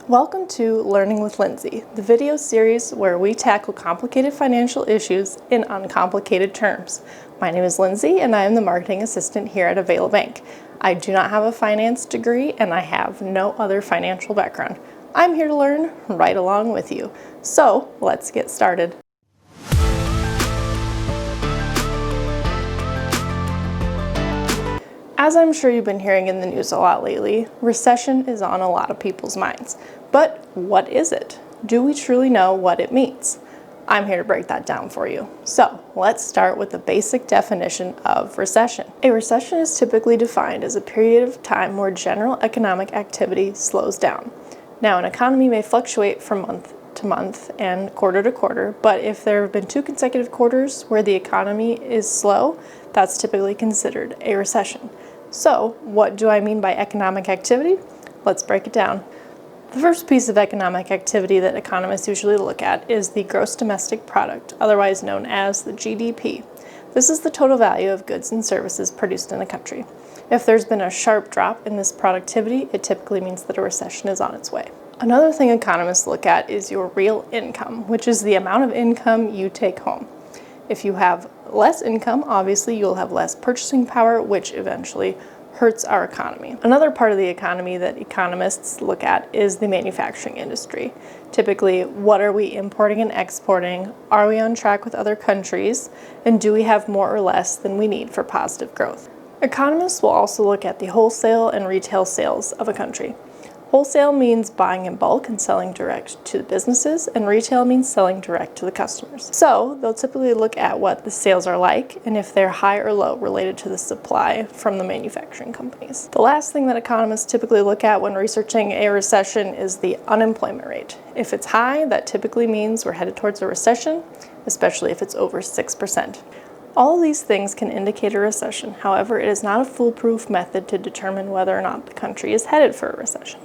Welcome to Learning with Lindsey, the video series where we tackle complicated financial issues in uncomplicated terms. My name is Lindsey and I am the marketing assistant here at Availa Bank. I do not have a finance degree and I have no other financial background. I'm here to learn right along with you. So let's get started. As I'm sure you've been hearing in the news a lot lately, recession is on a lot of people's minds. But what is it? Do we truly know what it means? I'm here to break that down for you. So let's start with the basic definition of recession. A recession is typically defined as a period of time where general economic activity slows down. Now, an economy may fluctuate from month to month and quarter to quarter, but if there have been 2 consecutive quarters where the economy is slow, that's typically considered a recession. So, what do I mean by economic activity? Let's break it down. The first piece of economic activity that economists usually look at is the gross domestic product, otherwise known as the GDP. This is the total value of goods and services produced in a country. If there's been a sharp drop in this productivity, it typically means that a recession is on its way. Another thing economists look at is your real income, which is the amount of income you take home. If you have less income, obviously you'll have less purchasing power, which eventually hurts our economy. Another part of the economy that economists look at is the manufacturing industry. Typically, what are we importing and exporting? Are we on track with other countries? And do we have more or less than we need for positive growth? Economists will also look at the wholesale and retail sales of a country. Wholesale means buying in bulk and selling direct to the businesses, and retail means selling direct to the customers. So they'll typically look at what the sales are like and if they're high or low related to the supply from the manufacturing companies. The last thing that economists typically look at when researching a recession is the unemployment rate. If it's high, that typically means we're headed towards a recession, especially if it's over 6%. All of these things can indicate a recession. However, it is not a foolproof method to determine whether or not the country is headed for a recession.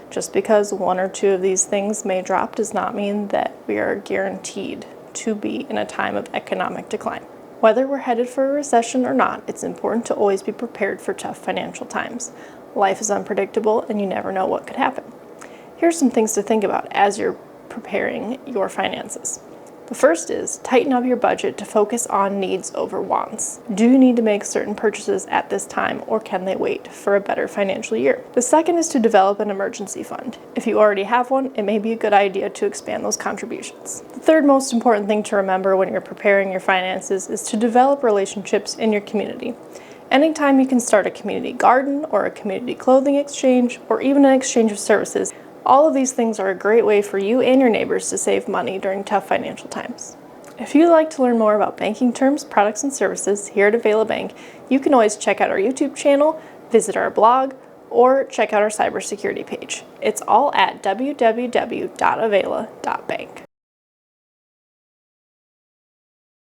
Just because 1 or 2 of these things may drop does not mean that we are guaranteed to be in a time of economic decline. Whether we're headed for a recession or not, it's important to always be prepared for tough financial times. Life is unpredictable and you never know what could happen. Here's some things to think about as you're preparing your finances. The first is tighten up your budget to focus on needs over wants. Do you need to make certain purchases at this time, or can they wait for a better financial year? The second is to develop an emergency fund. If you already have one, it may be a good idea to expand those contributions. The third most important thing to remember when you're preparing your finances is to develop relationships in your community. Anytime you can start a community garden or a community clothing exchange or even an exchange of services, all of these things are a great way for you and your neighbors to save money during tough financial times. If you'd like to learn more about banking terms, products, and services here at Availa Bank, you can always check out our YouTube channel, visit our blog, or check out our cybersecurity page. It's all at www.availa.bank.